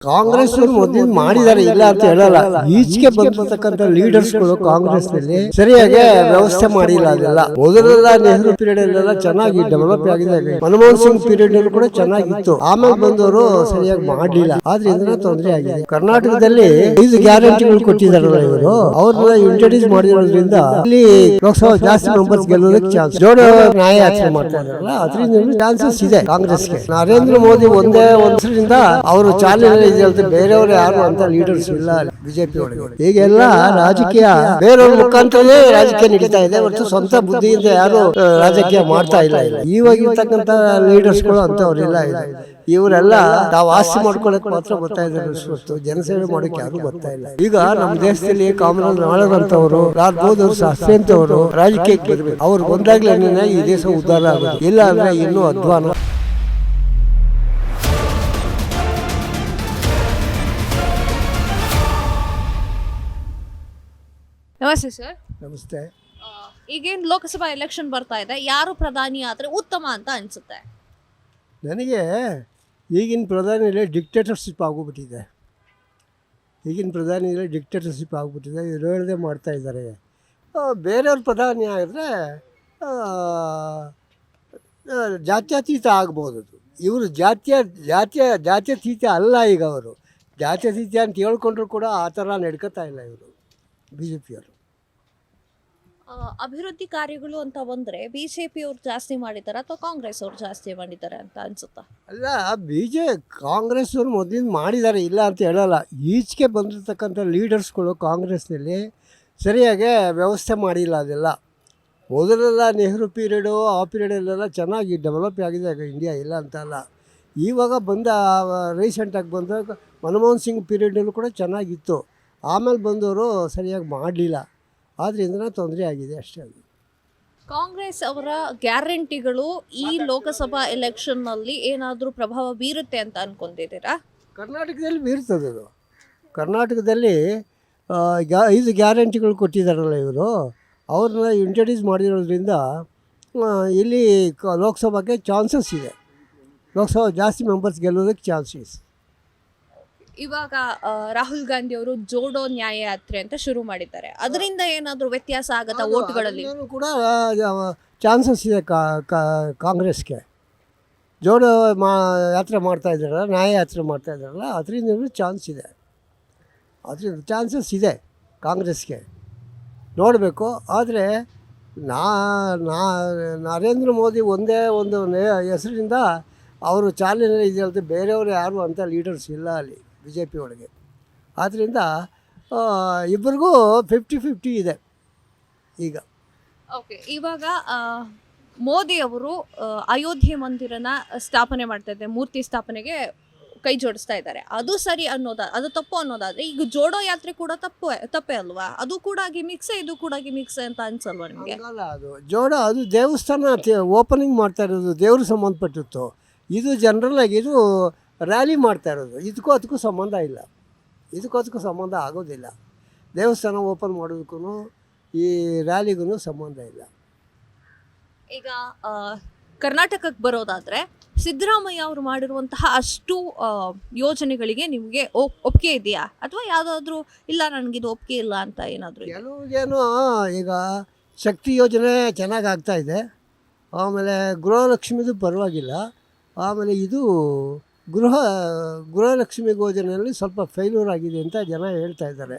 ಕಾಂಗ್ರೆಸ್ ಮೊದಲು ಮಾಡಿದ್ದಾರೆ, ಇಲ್ಲ ಅಂತ ಹೇಳಲ್ಲ. ಈಚೆಗೆ ಬಂದಿರತಕ್ಕಂಥ ಲೀಡರ್ಸ್ಗಳು ಕಾಂಗ್ರೆಸ್ ನಲ್ಲಿ ಸರಿಯಾಗಿ ವ್ಯವಸ್ಥೆ ಮಾಡಿಲ್ಲ. ಅದೆಲ್ಲ ಮೊದಲೆಲ್ಲ ನೆಹರು ಪೀರಿಯಡ್ ಅಲ್ಲೆಲ್ಲ ಚೆನ್ನಾಗಿ ಡೆವಲಪ್ ಆಗಿದೆ. ಮನಮೋಹನ್ ಸಿಂಗ್ ಪೀರಿಯಡ್ ಅಲ್ಲಿ ಕೂಡ ಚೆನ್ನಾಗಿತ್ತು. ಆಮೇಲೆ ಬಂದವರು ಸರಿಯಾಗಿ ಮಾಡಲಿಲ್ಲ, ಆದ್ರಿಂದ ತೊಂದರೆ ಆಗಿದೆ. ಕರ್ನಾಟಕದಲ್ಲಿ 5 ಗ್ಯಾರಂಟಿಗಳು ಕೊಟ್ಟಿದ್ದಾರಲ್ಲ ಇವರು, ಅವ್ರನ್ನ ಇಂಟ್ರೊಡ್ಯೂಸ್ ಮಾಡಿರೋದ್ರಿಂದ ಇಲ್ಲಿ ಲೋಕಸಭಾ ಜಾಸ್ತಿ ಮೆಂಬರ್ಸ್ ಗೆಲ್ಲೋದಕ್ಕೆ ಚಾನ್ಸ್. ಜೋಡ ನ್ಯಾಯ ಯಾತ್ರೆ ಮಾಡ್ತಾ ಇದಾರಲ್ಲ, ಅದರಿಂದ ಚಾನ್ಸಸ್ ಇದೆ ಕಾಂಗ್ರೆಸ್ಗೆ. ನರೇಂದ್ರ ಮೋದಿ ಒಂದೇ ಒಂದ್ಸರಿಂದ ಅವರು ಚಾಲನೆ ಬೇರೆಯವರು ಯಾರು ಅಂತ ಲೀಡರ್ಸ್ ಇಲ್ಲ ಬಿಜೆಪಿ ಒಳಗೆ. ಈಗೆಲ್ಲ ರಾಜಕೀಯ ಬೇರೆಯವ್ರ ಮುಖಾಂತರನೇ ರಾಜಕೀಯ ನಡೀತಾ ಇದೆ ಹೊರತು ಸ್ವಂತ ಬುದ್ಧಿಯಿಂದ ಯಾರು ರಾಜಕೀಯ ಮಾಡ್ತಾ ಇಲ್ಲ. ಇವಾಗಿರ್ತಕ್ಕಂಥ ಲೀಡರ್ಸ್ಗಳು ಅಂತವ್ರಿಲ್ಲ. ಇವರೆಲ್ಲ ನಾವು ಆಸ್ತಿ ಮಾಡ್ಕೊಳಕ್ ಮಾತ್ರ ಬರ್ತಾ ಇದ್ದಾರೆ ಹೊರತು ಜನಸೇವೆ ಮಾಡೋಕೆ ಯಾರು ಬರ್ತಾ ಇಲ್ಲ. ಈಗ ನಮ್ಮ ದೇಶದಲ್ಲಿ ಕಾಮರಾಜ್ ನಾಳದಂತವರು, ರಾಜ್ಬೋಧವ್ರು, ಶಾಸ್ತ್ರಿ ಅಂತವರು ರಾಜಕೀಯಕ್ಕೆ ಬರಬೇಕು. ಅವ್ರು ಬಂದಾಗ್ಲೇ ಈ ದೇಶ ಉದ್ಧಾರ ಆಗೋದು, ಇಲ್ಲ ಅಂದ್ರೆ ಇನ್ನೂ ಅಧ್ವಾನ. ನಮಸ್ತೆ ಸರ್. ನಮಸ್ತೆ. ಈಗೇನು ಲೋಕಸಭಾ ಎಲೆಕ್ಷನ್ ಬರ್ತಾ ಇದೆ, ಯಾರು ಪ್ರಧಾನಿ ಆದರೆ ಉತ್ತಮ ಅಂತ ಅನಿಸುತ್ತೆ? ನನಗೆ ಈಗಿನ ಪ್ರಧಾನಿಯಲ್ಲಿ ಡಿಕ್ಟೇಟರ್ಶಿಪ್ ಆಗೋಗ್ಬಿಟ್ಟಿದೆ. ಇವ್ರು ಹೇಳ್ದೆ ಮಾಡ್ತಾ ಇದ್ದಾರೆ. ಬೇರೆಯವ್ರ ಪ್ರಧಾನಿ ಆಗಿದ್ರೆ ಜಾತ್ಯತೀತ ಆಗ್ಬೋದು. ಇವರು ಜಾತ್ಯತೀತ ಅಲ್ಲ. ಈಗ ಅವರು ಜಾತ್ಯತೀತ ಅಂತ ಹೇಳ್ಕೊಂಡ್ರು ಕೂಡ ಆ ಥರ ನಡ್ಕೋತಾ ಇಲ್ಲ ಇವರು ಬಿ ಜೆ ಪಿಯವರು. ಅಭಿವೃದ್ಧಿ ಕಾರ್ಯಗಳು ಅಂತ ಬಂದರೆ ಬಿಜೆಪಿ ಅವ್ರು ಜಾಸ್ತಿ ಮಾಡಿದ್ದಾರೆ ಅಥವಾ ಕಾಂಗ್ರೆಸ್ ಅವ್ರು ಜಾಸ್ತಿ ಮಾಡಿದ್ದಾರೆ ಅಂತ ಅನ್ಸುತ್ತಾ? ಅಲ್ಲ, ಕಾಂಗ್ರೆಸ್ ಅವರು ಮೊದಲಿಂದ ಮಾಡಿದ್ದಾರೆ, ಇಲ್ಲ ಅಂತ ಹೇಳಲ್ಲ. ಈಚೆಗೆ ಬಂದಿರತಕ್ಕಂಥ ಲೀಡರ್ಸ್ಗಳು ಕಾಂಗ್ರೆಸ್ನಲ್ಲಿ ಸರಿಯಾಗಿ ವ್ಯವಸ್ಥೆ ಮಾಡಿಲ್ಲ. ಅದೆಲ್ಲ ಮೊದಲೆಲ್ಲ ನೆಹರು ಪೀರಿಯಡು ಆ ಪೀರಿಯಡಲ್ಲೆಲ್ಲ ಚೆನ್ನಾಗಿ ಡೆವಲಪ್ ಆಗಿದೆ ಇಂಡಿಯಾ, ಇಲ್ಲ ಅಂತಲ್ಲ. ಇವಾಗ ರೀಸೆಂಟಾಗಿ ಬಂದಾಗ ಮನಮೋಹನ್ ಸಿಂಗ್ ಪೀರಿಯಡಲ್ಲೂ ಕೂಡ ಚೆನ್ನಾಗಿತ್ತು. ಆಮೇಲೆ ಬಂದವರು ಸರಿಯಾಗಿ ಮಾಡಲಿಲ್ಲ, ಆದ್ದರಿಂದ ತೊಂದರೆ ಆಗಿದೆ ಅಷ್ಟೇ. ಕಾಂಗ್ರೆಸ್ ಅವರ ಗ್ಯಾರಂಟಿಗಳು ಈ ಲೋಕಸಭಾ ಎಲೆಕ್ಷನ್ನಲ್ಲಿ ಏನಾದರೂ ಪ್ರಭಾವ ಬೀರುತ್ತೆ ಅಂತ ಅನ್ಕೊಂಡಿದ್ದೀರಾ? ಕರ್ನಾಟಕದಲ್ಲಿ ಬೀರ್ತದೆ ಅದು. ಕರ್ನಾಟಕದಲ್ಲಿ 5 ಗ್ಯಾರಂಟಿಗಳು ಕೊಟ್ಟಿದ್ದಾರಲ್ಲ ಇವರು, ಅವ್ರನ್ನ ಇಂಟ್ರೊಡ್ಯೂಸ್ ಮಾಡಿರೋದ್ರಿಂದ ಇಲ್ಲಿ ಲೋಕಸಭೆಗೆ ಚಾನ್ಸಸ್ ಇದೆ. ಲೋಕಸಭಾ ಜಾಸ್ತಿ ಮೆಂಬರ್ಸ್ ಗೆಲ್ಲೋದಕ್ಕೆ ಚಾನ್ಸಸ್. ಇವಾಗ ರಾಹುಲ್ ಗಾಂಧಿ ಅವರು ಜೋಡೋ ನ್ಯಾಯ ಯಾತ್ರೆ ಅಂತ ಶುರು ಮಾಡಿದ್ದಾರೆ, ಅದರಿಂದ ಏನಾದರೂ ವ್ಯತ್ಯಾಸ ಆಗುತ್ತಾ ಓಟ್ಗಳಲ್ಲಿ? ಕೂಡ ಚಾನ್ಸಸ್ ಇದೆ ಕಾಂಗ್ರೆಸ್ಗೆ. ಜೋಡೋ ಯಾತ್ರೆ ಮಾಡ್ತಾ ಇದ್ದಾರಲ್ಲ, ನ್ಯಾಯ ಯಾತ್ರೆ ಮಾಡ್ತಾ ಇದ್ದಾರಲ್ಲ, ಅದರಿಂದ ಚಾನ್ಸಸ್ ಇದೆ ಕಾಂಗ್ರೆಸ್ಗೆ. ನೋಡಬೇಕು. ಆದರೆ ನರೇಂದ್ರ ಮೋದಿ ಒಂದೇ ಒಂದು ಹೆಸರಿನಿಂದ ಅವರು ಚಾಲನೆ ಇದೆಯಲ್ತೆ, ಬೇರೆಯವರು ಯಾರು ಅಂತ ಲೀಡರ್ಸ್ ಇಲ್ಲ ಅಲ್ಲಿ ಬಿ ಜೆ ಪಿ ಒಳಗೆ. ಆದ್ದರಿಂದ ಇಬ್ಬರಿಗೂ 50-50 ಇದೆ ಈಗ. ಓಕೆ, ಇವಾಗ ಮೋದಿ ಅವರು ಅಯೋಧ್ಯೆ ಮಂದಿರನ ಸ್ಥಾಪನೆ ಮಾಡ್ತಾ ಇದ್ದಾರೆ, ಮೂರ್ತಿ ಸ್ಥಾಪನೆಗೆ ಕೈ ಜೋಡಿಸ್ತಾ ಇದ್ದಾರೆ. ಅದು ಸರಿ ಅದು ತಪ್ಪು ಅನ್ನೋದಾದರೆ, ಈಗ ಜೋಡೋ ಯಾತ್ರೆ ಕೂಡ ತಪ್ಪೇ ಅಲ್ವಾ? ಅದು ಕೂಡ ಗಿಮಿಕ್ಸೆ, ಇದು ಕೂಡ ಗಿಮಿಕ್ಸೆ ಅಂತ ಅನ್ಸಲ್ವಾ ನಿಮಗೆ? ಅದು ದೇವಸ್ಥಾನ ಓಪನಿಂಗ್ ಮಾಡ್ತಾ ಇರೋದು ದೇವ್ರಿಗೆ ಸಂಬಂಧಪಟ್ಟಿತ್ತು. ಇದು ಜನರಲಾಗಿ ಇದು ರ್ಯಾಲಿ ಮಾಡ್ತಾ ಇರೋದು. ಅದಕ್ಕೂ ಸಂಬಂಧ ಇಲ್ಲ, ಅದಕ್ಕೂ ಸಂಬಂಧ ಆಗೋದಿಲ್ಲ. ದೇವಸ್ಥಾನ ಓಪನ್ ಮಾಡೋದಕ್ಕೂ ಈ ರ್ಯಾಲಿಗೂ ಸಂಬಂಧ ಇಲ್ಲ. ಈಗ ಕರ್ನಾಟಕಕ್ಕೆ ಬರೋದಾದರೆ, ಸಿದ್ದರಾಮಯ್ಯ ಅವರು ಮಾಡಿರುವಂತಹ ಅಷ್ಟು ಯೋಜನೆಗಳಿಗೆ ನಿಮಗೆ ಒಪ್ಪಿಗೆ ಇದೆಯಾ, ಅಥವಾ ಯಾವುದಾದ್ರೂ ಇಲ್ಲ ನನಗಿದು ಒಪ್ಪಿಗೆ ಇಲ್ಲ ಅಂತ ಏನಾದರೂ? ಕೆಲವ್ರಿಗೇನು ಈಗ ಶಕ್ತಿ ಯೋಜನೆ ಚೆನ್ನಾಗಿ ಆಗ್ತಾಯಿದೆ, ಆಮೇಲೆ ಗೃಹಲಕ್ಷ್ಮಿದು ಪರವಾಗಿಲ್ಲ, ಆಮೇಲೆ ಇದು ಗೃಹಲಕ್ಷ್ಮಿ ಯೋಜನೆಯಲ್ಲಿ ಸ್ವಲ್ಪ ಫೇಲ್ಯೂರ್ ಆಗಿದೆ ಅಂತ ಜನ ಹೇಳ್ತಾ ಇದ್ದಾರೆ.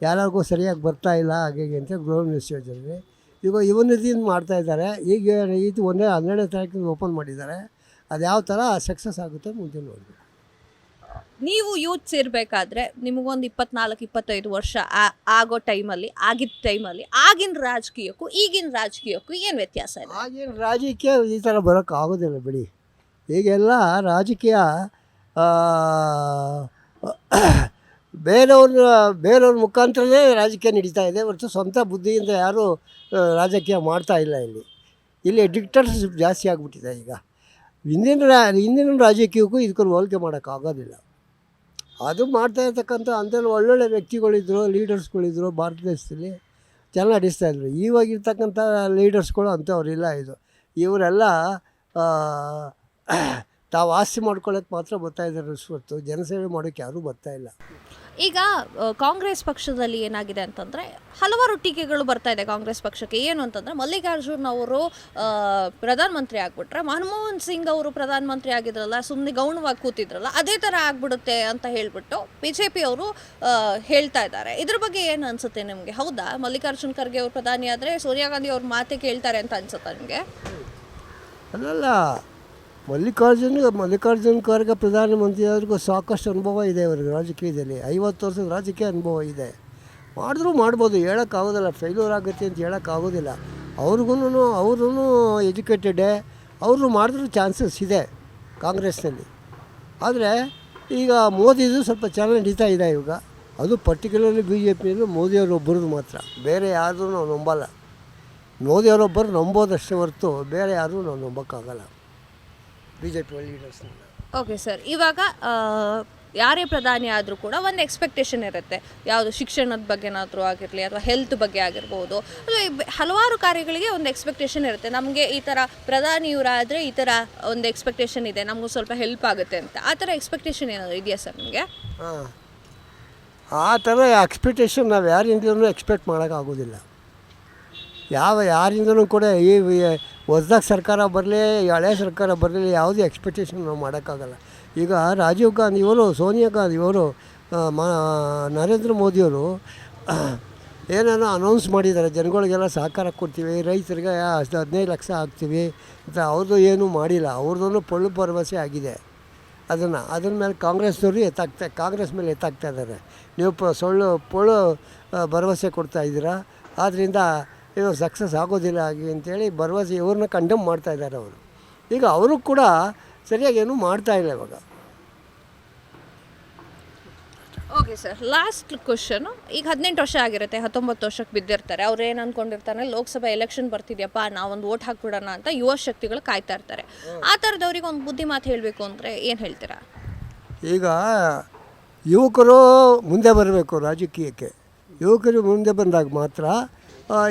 ಯಾರಿಗೂ ಸರಿಯಾಗಿ ಬರ್ತಾ ಇಲ್ಲ ಹಾಗೆ ಅಂತ ಗೃಹಲಕ್ಷ್ಮಿ ಯೋಜನೆ. ಈಗ ಯುವನಿಧಿಯಿಂದ ಮಾಡ್ತಾಯಿದ್ದಾರೆ. ಈಗ ಇದು 12ನೇ ತಾರೀಕಿಗೆ ಓಪನ್ ಮಾಡಿದ್ದಾರೆ. ಅದು ಯಾವ ಥರ ಸಕ್ಸಸ್ ಆಗುತ್ತೆ ಮುಂದೆ ನೋಡಬೇಕು. ನೀವು ಯೂತ್ಸ್ ಇರಬೇಕಾದ್ರೆ ನಿಮಗೊಂದು 24-25 ವರ್ಷ ಆಗಿದ್ದ ಟೈಮಲ್ಲಿ ಆಗಿನ ರಾಜಕೀಯಕ್ಕೂ ಈಗಿನ ರಾಜಕೀಯಕ್ಕೂ ಏನು ವ್ಯತ್ಯಾಸ ಇದೆ? ಆಗಿನ ರಾಜಕೀಯ ಈ ಥರ ಬರೋಕ್ಕೆ ಆಗೋದಿಲ್ಲ ಬಿಡಿ. ಈಗೆಲ್ಲ ರಾಜಕೀಯ ಬೇರೆಯವ್ರ ಮುಖಾಂತರನೇ ರಾಜಕೀಯ ನಡೀತಾ ಇದೆ ಹೊರತು ಸ್ವಂತ ಬುದ್ಧಿಯಿಂದ ಯಾರೂ ರಾಜಕೀಯ ಮಾಡ್ತಾ ಇಲ್ಲ. ಇಲ್ಲಿ ಡಿಕ್ಟೇಟರ್ಶಿಪ್ ಜಾಸ್ತಿ ಆಗಿಬಿಟ್ಟಿದೆ. ಈಗ ಹಿಂದಿನ ರಾಜಕೀಯಕ್ಕೂ ಇದಕ್ಕೂ ಹೋಲಿಕೆ ಮಾಡೋಕ್ಕಾಗೋದಿಲ್ಲ. ಅದು ಮಾಡ್ತಾ ಇರ್ತಕ್ಕಂಥ ಅಂಥಲ್ಲಿ ಒಳ್ಳೊಳ್ಳೆ ವ್ಯಕ್ತಿಗಳಿದ್ರು, ಲೀಡರ್ಸ್ಗಳಿದ್ರು ಭಾರತ ದೇಶದಲ್ಲಿ ಚೆನ್ನಾಗಿ ನಡೆಸ್ತಾಯಿದ್ರು. ಇವಾಗಿರ್ತಕ್ಕಂಥ ಲೀಡರ್ಸ್ಗಳು ಅಂಥವ್ರಿಲ್ಲ. ಇವರೆಲ್ಲ ತಾವು ಆಸ್ತಿ ಮಾಡ್ಕೊಳ್ಳೋಕೆ ಮಾತ್ರ ಬರ್ತಾ ಇದ್ದಾರೆ ಹೊರತು ಜನಸೇವೆ ಮಾಡೋಕ್ಕೆ ಯಾರೂ ಬರ್ತಾ ಇಲ್ಲ. ಈಗ ಕಾಂಗ್ರೆಸ್ ಪಕ್ಷದಲ್ಲಿ ಏನಾಗಿದೆ ಅಂತಂದರೆ ಹಲವಾರು ಟೀಕೆಗಳು ಬರ್ತಾ ಇದೆ ಕಾಂಗ್ರೆಸ್ ಪಕ್ಷಕ್ಕೆ. ಏನು ಅಂತಂದರೆ ಮಲ್ಲಿಕಾರ್ಜುನ್ ಅವರು ಪ್ರಧಾನಮಂತ್ರಿ ಆಗಿಬಿಟ್ರೆ ಮನಮೋಹನ್ ಸಿಂಗ್ ಅವರು ಪ್ರಧಾನಮಂತ್ರಿ ಆಗಿದ್ರಲ್ಲ, ಸುಮ್ಮನೆ ಗೌಣವಾಗಿ ಕೂತಿದ್ರಲ್ಲ, ಅದೇ ಥರ ಆಗ್ಬಿಡುತ್ತೆ ಅಂತ ಹೇಳಿಬಿಟ್ಟು BJP ಅವರು ಹೇಳ್ತಾ ಇದ್ದಾರೆ. ಇದ್ರ ಬಗ್ಗೆ ಏನು ಅನಿಸುತ್ತೆ ನಿಮಗೆ? ಹೌದಾ ಮಲ್ಲಿಕಾರ್ಜುನ್ ಖರ್ಗೆ ಅವರು ಪ್ರಧಾನಿ ಆದರೆ ಸೋನಿಯಾ ಗಾಂಧಿ ಅವ್ರ ಮಾತೆ ಕೇಳ್ತಾರೆ ಅಂತ ಅನ್ಸುತ್ತಾ ನಿಮಗೆ? ಅಲ್ಲಲ್ಲ, ಮಲ್ಲಿಕಾರ್ಜುನ್ ಖರ್ಗೆ ಪ್ರಧಾನಮಂತ್ರಿ ಆದ್ರಿಗೂ ಸಾಕಷ್ಟು ಅನುಭವ ಇದೆ ಅವರಿಗೆ ರಾಜಕೀಯದಲ್ಲಿ. 50 ವರ್ಷದ ರಾಜಕೀಯ ಅನುಭವ ಇದೆ. ಮಾಡಿದ್ರೂ ಮಾಡ್ಬೋದು, ಹೇಳೋಕ್ಕಾಗೋದಿಲ್ಲ. ಫೇಲ್ಯೂರ್ ಆಗುತ್ತೆ ಅಂತ ಹೇಳೋಕ್ಕಾಗೋದಿಲ್ಲ. ಅವ್ರಿಗೂ ಎಜುಕೇಟೆಡೇ, ಅವರು ಮಾಡಿದ್ರೂ ಚಾನ್ಸಸ್ ಇದೆ ಕಾಂಗ್ರೆಸ್ನಲ್ಲಿ. ಆದರೆ ಈಗ ಮೋದಿದು ಸ್ವಲ್ಪ ಚೆನ್ನಾಗಿ ನಡೀತಾ ಇದೆ ಇವಾಗ. ಅದು ಪರ್ಟಿಕ್ಯುಲರ್ಲಿ BJPಯಲ್ಲಿ ಮೋದಿಯವರೊಬ್ಬರದು ಮಾತ್ರ, ಬೇರೆ ಯಾರೂ ನಾವು ನಂಬಲ್ಲ. ಮೋದಿಯವರೊಬ್ಬರು ನಂಬೋದಷ್ಟೇ ಹೊರತು ಬೇರೆ ಯಾರೂ ನಾವು ನಂಬೋಕ್ಕಾಗಲ್ಲ BJP ಲೀಡರ್ಸ್ನ. ಓಕೆ ಸರ್, ಇವಾಗ ಯಾರೇ ಪ್ರಧಾನಿ ಆದರೂ ಕೂಡ ಒಂದು ಎಕ್ಸ್ಪೆಕ್ಟೇಷನ್ ಇರುತ್ತೆ. ಯಾವುದು ಶಿಕ್ಷಣದ ಬಗ್ಗೆನಾದರೂ ಆಗಿರಲಿ ಅಥವಾ ಹೆಲ್ತ್ ಬಗ್ಗೆ ಆಗಿರ್ಬೋದು, ಅಥವಾ ಹಲವಾರು ಕಾರ್ಯಗಳಿಗೆ ಒಂದು ಎಕ್ಸ್ಪೆಕ್ಟೇಷನ್ ಇರುತ್ತೆ. ನಮಗೆ ಈ ಥರ ಪ್ರಧಾನಿ ಇವರಾದರೆ ಈ ಥರ ಒಂದು ಎಕ್ಸ್ಪೆಕ್ಟೇಷನ್ ಇದೆ, ನಮಗೂ ಸ್ವಲ್ಪ ಹೆಲ್ಪ್ ಆಗುತ್ತೆ ಅಂತ. ಆ ಥರ ಎಕ್ಸ್ಪೆಕ್ಟೇಷನ್ ಏನಾದರೂ ಇದೆಯಾ ಸರ್ ನಿಮಗೆ? ಆ ಥರ ಎಕ್ಸ್ಪೆಕ್ಟೇಷನ್ ನಾವು ಯಾರಿಂದಲೂ ಎಕ್ಸ್ಪೆಕ್ಟ್ ಮಾಡೋಕ್ಕಾಗೋದಿಲ್ಲ. ಯಾರಿಂದನೂ ಕೂಡ ಈ ಹೊಸ್ದಾಗಿ ಸರ್ಕಾರ ಬರಲಿ, ಹಳೆ ಸರ್ಕಾರ ಬರಲಿ, ಯಾವುದೇ ಎಕ್ಸ್ಪೆಕ್ಟೇಷನ್ ನಾವು ಮಾಡೋಕ್ಕಾಗಲ್ಲ. ಈಗ ರಾಜೀವ್ ಗಾಂಧಿ ಇವರು, ಸೋನಿಯಾ ಗಾಂಧಿ ಇವರು, ನರೇಂದ್ರ ಮೋದಿಯವರು ಏನೇನೋ ಅನೌನ್ಸ್ ಮಾಡಿದ್ದಾರೆ. ಜನಗಳಿಗೆಲ್ಲ ಸಹಕಾರ ಕೊಡ್ತೀವಿ, ರೈತರಿಗೆ 15 ಲಕ್ಷ ಹಾಕ್ತೀವಿ ಅಂತ. ಅವ್ರದ್ದು ಏನೂ ಮಾಡಿಲ್ಲ. ಅವ್ರದ್ದು ಪೊಳ್ಳು ಭರವಸೆ ಆಗಿದೆ. ಅದನ್ನ ಮೇಲೆ ಕಾಂಗ್ರೆಸ್ನವರು ಕಾಂಗ್ರೆಸ್ ಮೇಲೆ ಎತ್ತಾಕ್ತಾ ಇದ್ದಾರೆ. ನೀವು ಪೊಳ್ಳು ಭರವಸೆ ಕೊಡ್ತಾ ಇದ್ದೀರಾ, ಆದ್ದರಿಂದ ಇವರು ಸಕ್ಸಸ್ ಆಗೋದಿಲ್ಲ ಹಾಗೆ ಅಂತೇಳಿ ಭರವಸೆ ಇವ್ರನ್ನ ಕಂಡೆಮ್ ಮಾಡ್ತಾ ಇದ್ದಾರೆ ಅವರು. ಈಗ ಅವರು ಕೂಡ ಸರಿಯಾಗಿ ಏನೂ ಮಾಡ್ತಾ ಇಲ್ಲ ಇವಾಗ. Okay sir, last question. ಈಗ 18 ವರ್ಷ ಆಗಿರುತ್ತೆ, 19 ವರ್ಷಕ್ಕೆ ಬಿದ್ದಿರ್ತಾರೆ. ಅವ್ರು ಏನು ಅಂದ್ಕೊಂಡಿರ್ತಾರೆ, ಲೋಕಸಭಾ ಎಲೆಕ್ಷನ್ ಬರ್ತಿದ್ಯಪ್ಪ, ನಾವೊಂದು ವೋಟ್ ಹಾಕ್ಬಿಡೋಣ ಅಂತ ಯುವ ಶಕ್ತಿಗಳು ಕಾಯ್ತಾ ಇರ್ತಾರೆ. ಆ ಥರದವ್ರಿಗೆ ಒಂದು ಬುದ್ಧಿ ಮಾತು ಹೇಳಬೇಕು ಅಂದರೆ ಏನು ಹೇಳ್ತೀರಾ? ಈಗ ಯುವಕರು ಮುಂದೆ ಬರಬೇಕು ರಾಜಕೀಯಕ್ಕೆ. ಯುವಕರು ಮುಂದೆ ಬಂದಾಗ ಮಾತ್ರ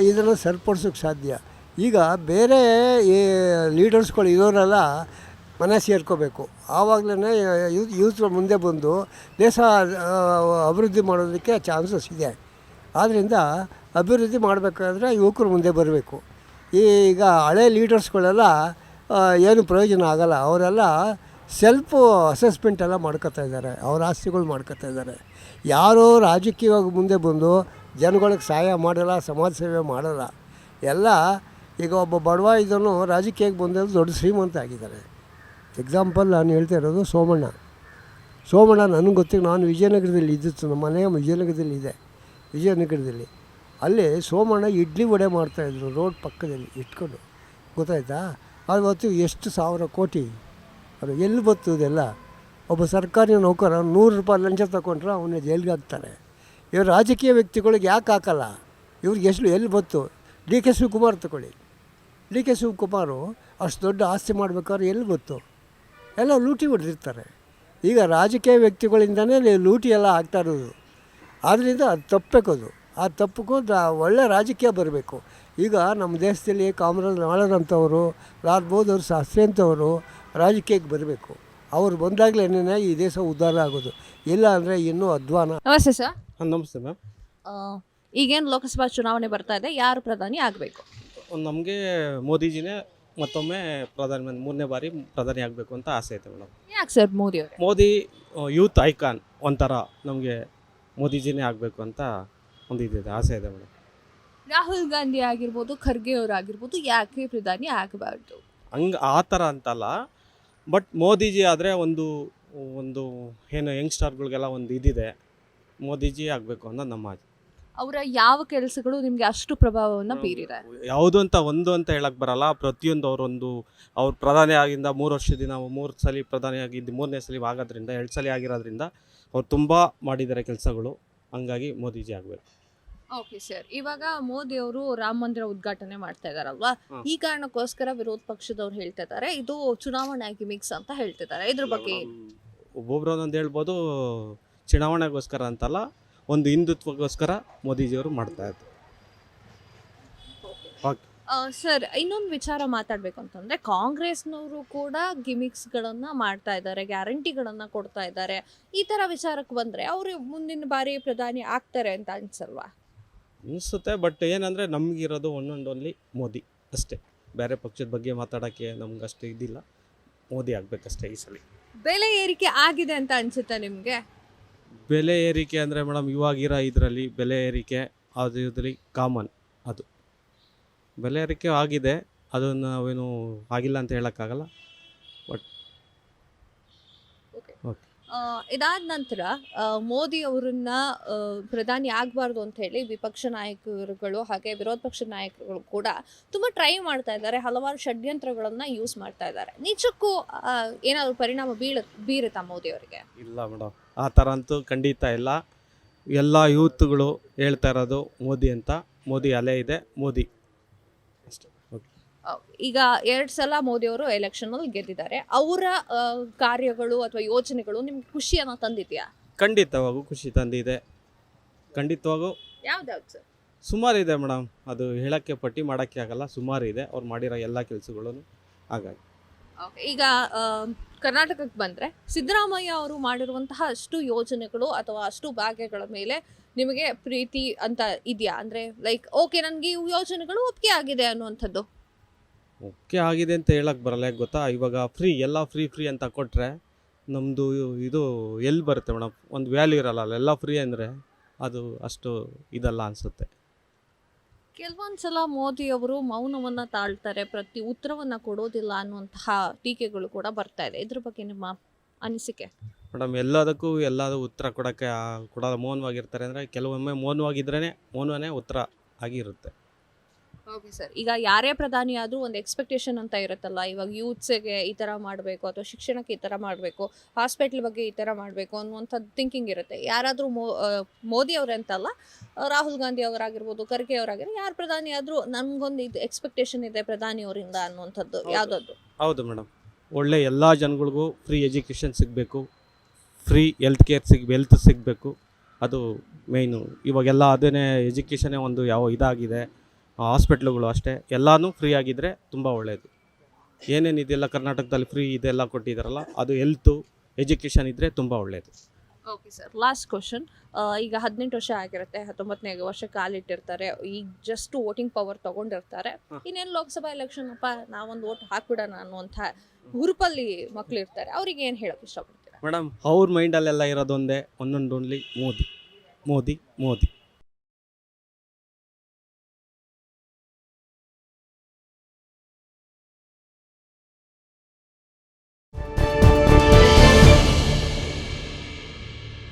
ಇದನ್ನು ಸರಿಪಡಿಸೋಕ್ಕೆ ಸಾಧ್ಯ. ಈಗ ಬೇರೆ ಈ ಲೀಡರ್ಸ್ಗಳು ಇರೋರೆಲ್ಲ ಮನೆ ಸೇರ್ಕೋಬೇಕು. ಆವಾಗಲೇ ಯೂತ್ಗಳು ಮುಂದೆ ಬಂದು ದೇಶ ಅಭಿವೃದ್ಧಿ ಮಾಡೋದಕ್ಕೆ ಚಾನ್ಸಸ್ ಇದೆ. ಆದ್ದರಿಂದ ಅಭಿವೃದ್ಧಿ ಮಾಡಬೇಕಾದ್ರೆ ಯುವಕರು ಮುಂದೆ ಬರಬೇಕು. ಈಗ ಹಳೆ ಲೀಡರ್ಸ್ಗಳೆಲ್ಲ ಏನು ಪ್ರಯೋಜನ ಆಗಲ್ಲ. ಅವರೆಲ್ಲ ಸೆಲ್ಫ್ ಅಸೆಸ್ಮೆಂಟ್ ಎಲ್ಲ ಮಾಡ್ಕೋತಾ ಇದ್ದಾರೆ, ಅವ್ರ ಆಸ್ತಿಗಳು ಮಾಡ್ಕೋತಾ ಇದ್ದಾರೆ. ಯಾರೋ ರಾಜಕೀಯವಾಗಿ ಮುಂದೆ ಬಂದು ಜನಗಳಿಗೆ ಸಹಾಯ ಮಾಡಲ್ಲ, ಸಮಾಜ ಸೇವೆ ಮಾಡಲ್ಲ. ಎಲ್ಲ ಈಗ ಒಬ್ಬ ಬಡವ ಇದನ್ನು ರಾಜಕೀಯಕ್ಕೆ ಬಂದದ್ದು ದೊಡ್ಡ ಶ್ರೀಮಂತ ಆಗಿದ್ದಾರೆ. ಎಕ್ಸಾಂಪಲ್ ನಾನು ಹೇಳ್ತಾ ಇರೋದು ಸೋಮಣ್ಣ ನನಗೆ ಗೊತ್ತಿಗೆ ನಾನು ವಿಜಯನಗರದಲ್ಲಿ ಇದ್ದಿತ್ತು. ನಮ್ಮ ಮನೆ ವಿಜಯನಗರದಲ್ಲಿ ಇದೆ. ವಿಜಯನಗರದಲ್ಲಿ ಅಲ್ಲಿ ಸೋಮಣ್ಣ ಇಡ್ಲಿ ವಡೆ ಮಾಡ್ತಾಯಿದ್ರು ರೋಡ್ ಪಕ್ಕದಲ್ಲಿ ಇಟ್ಕೊಂಡು, ಗೊತ್ತಾಯ್ತಾ? ಅವತ್ತು ಎಷ್ಟು 1000 ಕೋಟಿ ಅದು ಎಲ್ಲಿ ಬರ್ತದೆಲ್ಲ. ಒಬ್ಬ ಸರ್ಕಾರಿ ನೌಕರ 100 ರೂಪಾಯಿ ಲಂಚ ತಗೊಂಡ್ರೆ ಅವನ್ನ ಜೈಲಿಗೆ ಹಾಕ್ತಾರೆ. ಇವರು ರಾಜಕೀಯ ವ್ಯಕ್ತಿಗಳಿಗೆ ಯಾಕೆ ಹಾಕಲ್ಲ? ಇವ್ರಿಗೆ ಎಲ್ಲಿ ಬತ್ತು? DK ಶಿವಕುಮಾರ್ ತಗೊಳ್ಳಿ. DK ಶಿವಕುಮಾರು ಅಷ್ಟು ದೊಡ್ಡ ಆಸ್ತಿ ಮಾಡಬೇಕಾದ್ರೆ ಎಲ್ಲಿ ಬತ್ತು? ಎಲ್ಲ ಲೂಟಿ ಹೊಡೆದಿರ್ತಾರೆ. ಈಗ ರಾಜಕೀಯ ವ್ಯಕ್ತಿಗಳಿಂದನೇ ಲೂಟಿ ಎಲ್ಲ ಆಗ್ತಾ ಇರೋದು. ಆದ್ದರಿಂದ ಅದು ತಪ್ಪಬೇಕದು. ಆ ತಪ್ಪಕ್ಕೂ ಒಳ್ಳೆ ರಾಜಕೀಯ ಬರಬೇಕು. ಈಗ ನಮ್ಮ ದೇಶದಲ್ಲಿ ಕಾಮರಾಜ್ ನಾಳರಂಥವರು, ಲಾಲ್ ಬಹದ್ದೂರ್ ಶಾಸ್ತ್ರಿ ಅಂಥವರು ರಾಜಕೀಯಕ್ಕೆ ಬರಬೇಕು. ಅವ್ರು ಬಂದಾಗಲೇ ಈ ದೇಶ ಉದ್ಧಾರ ಆಗೋದು. ಇಲ್ಲ ಅಂದರೆ ಇನ್ನೂ ಅಧ್ವಾನ. ನಮಸ್ತೆ ಸರ್. ನಮಸ್ತೆ ಮ್ಯಾಮ್. ಈಗೇನು ಲೋಕಸಭಾ ಚುನಾವಣೆ ಬರ್ತಾ ಇದೆ, ಯಾರು ಪ್ರಧಾನಿ ಆಗಬೇಕು? ನಮಗೆ ಮೋದಿಜಿನೇ ಮತ್ತೊಮ್ಮೆ ಮೂರನೇ ಬಾರಿ ಪ್ರಧಾನಿ ಆಗಬೇಕು ಅಂತ ಆಸೆ ಐತೆ ಮೇಡಮ್. ಯಾಕೆ ಸರ್ ಮೋದಿ ಅವರು? ಮೋದಿ ಯೂತ್ ಐಕಾನ್, ಒಂಥರ ನಮಗೆ ಮೋದಿಜಿನೇ ಆಗಬೇಕು ಅಂತ ಒಂದು ಇದಿದೆ, ಆಸೆ ಇದೆ ಮೇಡಮ್. ರಾಹುಲ್ ಗಾಂಧಿ ಆಗಿರ್ಬೋದು, ಖರ್ಗೆ ಅವರು ಆಗಿರ್ಬೋದು, ಯಾಕೆ ಪ್ರಧಾನಿ ಆಗಬಾರ್ದು? ಹಂಗೆ ಆ ಥರ ಅಂತಲ್ಲ, ಬಟ್ ಮೋದಿಜಿ ಆದರೆ ಒಂದು ಏನು ಯಂಗ್ಸ್ಟರ್ಗಳಿಗೆಲ್ಲ ಒಂದು ಇದಿದೆ, ಮೋದಿಜಿ ಆಗಬೇಕು ಅನ್ನೋದು ನಮ್ಮ ಆಸೆ. ಅವರ ಯಾವ ಕೆಲಸಗಳು ನಿಮಗೆ ಅಷ್ಟು ಪ್ರಭಾವವನ್ನು ಬೀರಿದೆ? ಯಾವುದು ಅಂತ ಅಂತ ಹೇಳಕ್ಕೆ ಬರಲ್ಲ. ಪ್ರತಿಯೊಂದು ಅವ್ರು ಪ್ರಧಾನಿ ಆಗಿಂದ 3 ವರ್ಷದಿಂದ 3 ಸಲ ಪ್ರಧಾನಿ ಆಗಿದ್ದು 3ನೇ ಸಲ ಆಗೋದ್ರಿಂದ 2 ಸಲ ಆಗಿರೋದ್ರಿಂದ ಅವ್ರು ತುಂಬ ಮಾಡಿದ್ದಾರೆ ಕೆಲಸಗಳು. ಹಂಗಾಗಿ ಮೋದಿಜಿ ಆಗಬೇಕು. ಓಕೆ ಸರ್, ಇವಾಗ ಮೋದಿ ಅವರು ರಾಮ ಮಂದಿರ ಉದ್ಘಾಟನೆ ಮಾಡ್ತಾ ಇದಾರಲ್ವಾ, ಈ ಕಾರಣಕ್ಕೋಸ್ಕರ ವಿರೋಧ ಪಕ್ಷದವ್ರು ಹೇಳ್ತಾ ಇದ್ದಾರೆ ಇದು ಚುನಾವಣಾ ಗಿಮಿಕ್ಸ್ ಅಂತ ಹೇಳ್ತಿದ್ದಾರೆ. ಇದ್ರ ಬಗ್ಗೆ ಒಬ್ಬೊಬ್ರು ಒಂದೊಂದು ಹೇಳ್ಬೋದು. ಚುನಾವಣೆಗೋಸ್ಕರ ಅಂತಲ್ಲ, ಒಂದು ಹಿಂದುತ್ವಗೋಸ್ಕರ ಮೋದಿಜಿಯವರು ಮಾಡ್ತಾ ಇದ್ದಾರೆ. ಓಕೆ. ಸರ್ ಇನ್ನೊಂದು ವಿಚಾರ ಮಾತಾಡಬೇಕು ಅಂತಂದರೆ ಕಾಂಗ್ರೆಸ್ನವರು ಕೂಡ ಗಿಮಿಕ್ಸ್ಗಳನ್ನು ಮಾಡ್ತಾ ಇದ್ದಾರೆ, ಗ್ಯಾರಂಟಿಗಳನ್ನು ಕೊಡ್ತಾ ಇದ್ದಾರೆ. ಈ ಥರ ವಿಚಾರಕ್ಕೆ ಬಂದರೆ ಅವರು ಮುಂದಿನ ಬಾರಿ ಪ್ರಧಾನಿ ಆಗ್ತಾರೆ ಅಂತ ಅನ್ಸಲ್ವಾ? ಅನಿಸುತ್ತೆ, ಬಟ್ ಏನಂದರೆ ನಮಗಿರೋದು ಒನ್ ಆ್ಯಂಡ್ ಓನ್ಲಿ ಮೋದಿ ಅಷ್ಟೇ. ಬೇರೆ ಪಕ್ಷದ ಬಗ್ಗೆ ಮಾತಾಡೋಕ್ಕೆ ನಮ್ಗೆ ಅಷ್ಟು ಇದಿಲ್ಲ. ಮೋದಿ ಆಗಬೇಕಷ್ಟೇ ಈ ಸಲ. ಬೆಲೆ ಏರಿಕೆ ಆಗಿದೆ ಅಂತ ಅನ್ಸುತ್ತಾ ನಿಮಗೆ? ಬೆಲೆ ಏರಿಕೆ ಅಂದರೆ ಮೇಡಮ್ ಇವಾಗಿರೋ ಇದರಲ್ಲಿ ಬೆಲೆ ಏರಿಕೆ ಅದು ಇದರಲ್ಲಿ ಕಾಮನ್. ಅದು ಬೆಲೆ ಏರಿಕೆ ಆಗಿದೆ, ಅದನ್ನು ನಾವೇನು ಆಗಿಲ್ಲ ಅಂತ ಹೇಳೋಕ್ಕಾಗಲ್ಲ. ಬಟ್ ಇದಾದ ನಂತರ ಮೋದಿ ಅವರನ್ನ ಪ್ರಧಾನಿ ಆಗಬಾರ್ದು ಅಂತ ಹೇಳಿ ವಿಪಕ್ಷ ನಾಯಕರುಗಳು ಹಾಗೆ ವಿರೋಧ ಪಕ್ಷದ ನಾಯಕರುಗಳು ಕೂಡ ತುಂಬ ಟ್ರೈ ಮಾಡ್ತಾ ಇದ್ದಾರೆ, ಹಲವಾರು ಷಡ್ಯಂತ್ರಗಳನ್ನು ಯೂಸ್ ಮಾಡ್ತಾ ಇದ್ದಾರೆ. ನಿಜಕ್ಕೂ ಏನಾದರೂ ಪರಿಣಾಮ ಬೀರುತ್ತಾ ಮೋದಿ ಅವರಿಗೆ? ಇಲ್ಲ ಮೇಡಮ್, ಆ ಥರ ಅಂತೂ ಖಂಡಿತ ಇಲ್ಲ. ಎಲ್ಲ ಯೂತ್ಗಳು ಹೇಳ್ತಾ ಇರೋದು ಮೋದಿ ಅಂತ. ಮೋದಿ ಅಲೆ ಇದೆ, ಮೋದಿ ಅಷ್ಟೇ. ಓಕೆ. ಈಗ 2 ಸಲ ಮೋದಿ ಅವರು ಎಲೆಕ್ಷನಲ್ಲಿ ಗೆದ್ದಿದ್ದಾರೆ. ಅವರ ಕಾರ್ಯಗಳು ಅಥವಾ ಯೋಜನೆಗಳು ನಿಮ್ಗೆ ಖುಷಿಯನ್ನು ತಂದಿದೆಯಾ? ಖಂಡಿತವಾಗೂ ಖುಷಿ ತಂದಿದೆ. ಖಂಡಿತವಾಗೂ ಯಾವ್ದಾವ್ದು ಸರ್? ಸುಮಾರಿದೆ ಮೇಡಮ್, ಅದು ಹೇಳೋಕ್ಕೆ ಪಟ್ಟಿ ಮಾಡೋಕ್ಕೆ ಆಗಲ್ಲ. ಸುಮಾರಿದೆ ಅವ್ರು ಮಾಡಿರೋ ಎಲ್ಲ ಕೆಲಸಗಳು. ಹಾಗಾಗಿ ಈಗ ಕರ್ನಾಟಕಕ್ಕೆ ಬಂದರೆ ಸಿದ್ದರಾಮಯ್ಯ ಅವರು ಮಾಡಿರುವಂತಹ ಅಷ್ಟು ಯೋಜನೆಗಳು ಅಥವಾ ಅಷ್ಟು ಭಾಗ್ಯಗಳ ಮೇಲೆ ನಿಮಗೆ ಪ್ರೀತಿ ಅಂತ ಇದೆಯಾ? ಅಂದರೆ ಲೈಕ್ ಓಕೆ ನನಗೆ ಈ ಯೋಜನೆಗಳು ಒಪ್ಪಿಗೆ ಆಗಿದೆ ಅನ್ನುವಂಥದ್ದು. ಓಕೆ ಆಗಿದೆ ಅಂತ ಹೇಳಕ್ಕೆ ಬರಲ್ಲ. ಯಾಕೆ ಗೊತ್ತಾ, ಇವಾಗ ಫ್ರೀ ಎಲ್ಲ ಫ್ರೀ ಅಂತ ಕೊಟ್ಟರೆ ನಮ್ಮದು ಇದು ಎಲ್ಲಿ ಬರುತ್ತೆ ಮೇಡಮ್? ಒಂದು ವ್ಯಾಲ್ಯೂ ಇರಲ್ಲ. ಎಲ್ಲ ಫ್ರೀ ಅಂದರೆ ಅದು ಅಷ್ಟು ಇದಲ್ಲ ಅನಿಸುತ್ತೆ. ಕೆಲವೊಂದು ಸಲ ಮೋದಿ ಅವರು ಮೌನವನ್ನು ತಾಳ್ತಾರೆ, ಪ್ರತಿ ಉತ್ತರವನ್ನು ಕೊಡೋದಿಲ್ಲ ಅನ್ನುವಂತಹ ಟೀಕೆಗಳು ಕೂಡ ಬರ್ತಾ ಇದೆ. ಇದ್ರ ಬಗ್ಗೆ ನಿಮ್ಮ ಅನಿಸಿಕೆ? ಮೇಡಮ್, ಎಲ್ಲದಕ್ಕೂ ಎಲ್ಲದೂ ಉತ್ತರ ಕೊಡೋದು ಮೌನವಾಗಿರ್ತಾರೆ. ಅಂದರೆ ಕೆಲವೊಮ್ಮೆ ಮೌನವೇ ಉತ್ತರ ಆಗಿರುತ್ತೆ. Okay sir. ಈಗ ಯಾರೇ ಪ್ರಧಾನಿ ಆದರೂ ಒಂದು ಎಕ್ಸ್ಪೆಕ್ಟೇಷನ್ ಅಂತ ಇರುತ್ತಲ್ಲ, ಇವಾಗ ಯೂತ್ಸಿಗೆ ಈ ಥರ ಮಾಡಬೇಕು ಅಥವಾ ಶಿಕ್ಷಣಕ್ಕೆ ಈ ಥರ ಮಾಡಬೇಕು, ಹಾಸ್ಪಿಟ್ಲ್ ಬಗ್ಗೆ ಈ ಥರ ಮಾಡಬೇಕು ಅನ್ನುವಂಥದ್ದು ಥಿಂಕಿಂಗ್ ಇರುತ್ತೆ. ಯಾರಾದರೂ ಮೋದಿ ಅವರಂತಲ್ಲ, ರಾಹುಲ್ ಗಾಂಧಿ ಅವರಾಗಿರ್ಬೋದು, ಖರ್ಗೆ ಅವರಾಗಿರ್ಬೋದು, ಯಾರು ಪ್ರಧಾನಿ ಆದರೂ ನಮಗೊಂದು ಇದು ಎಕ್ಸ್ಪೆಕ್ಟೇಷನ್ ಇದೆ ಪ್ರಧಾನಿಯವರಿಂದ ಅನ್ನುವಂಥದ್ದು ಯಾವುದಾದ್ರು? ಹೌದು ಮೇಡಮ್, ಒಳ್ಳೆ ಎಲ್ಲ ಜನಗಳಿಗೂ ಫ್ರೀ ಎಜುಕೇಷನ್ ಸಿಗಬೇಕು, ಫ್ರೀ ಹೆಲ್ತ್ ಸಿಗಬೇಕು. ಅದು ಮೇಯ್ನು. ಇವಾಗೆಲ್ಲ ಅದನ್ನೇ ಎಜುಕೇಷನ್ನೇ ಒಂದು ಇದಾಗಿದೆ. ಹಾಸ್ಪಿಟ್ಲುಗಳು ಅಷ್ಟೇ, ಎಲ್ಲನೂ ಫ್ರೀ ಆಗಿದ್ದರೆ ತುಂಬ ಒಳ್ಳೆಯದು. ಏನೇನು ಇದೆಲ್ಲ ಕರ್ನಾಟಕದಲ್ಲಿ ಫ್ರೀ ಇದೆಲ್ಲ ಕೊಟ್ಟಿದ್ದಾರಲ್ಲ, ಅದು ಹೆಲ್ತು ಎಜುಕೇಷನ್ ಇದ್ದರೆ ತುಂಬ ಒಳ್ಳೆಯದು. Okay sir, last question. ಈಗ 18 ವರ್ಷ ಆಗಿರುತ್ತೆ, 19ನೇ ವರ್ಷ ಕಾಲಿಟ್ಟಿರ್ತಾರೆ, ಈಗ ಜಸ್ಟ್ ವೋಟಿಂಗ್ ಪವರ್ ತೊಗೊಂಡಿರ್ತಾರೆ. ಇನ್ನೇನು ಲೋಕಸಭಾ ಎಲೆಕ್ಷನ್ ಅಪ್ಪ ನಾವೊಂದು ವೋಟ್ ಹಾಕ್ಬಿಡೋಣ ಅನ್ನುವಂಥ ಹುರುಪಲ್ಲಿ ಮಕ್ಕಳು ಇರ್ತಾರೆ. ಅವ್ರಿಗೆ ಏನು ಹೇಳೋಕ್ಕೆ ಇಷ್ಟಪಡ್ತೀರಾ? ಮೇಡಮ್, ಅವ್ರ ಮೈಂಡಲ್ಲೆಲ್ಲ ಇರೋದೊಂದೇ ಒನ್ ಆ್ಯಂಡ್ ಓನ್ಲಿ ಮೋದಿ.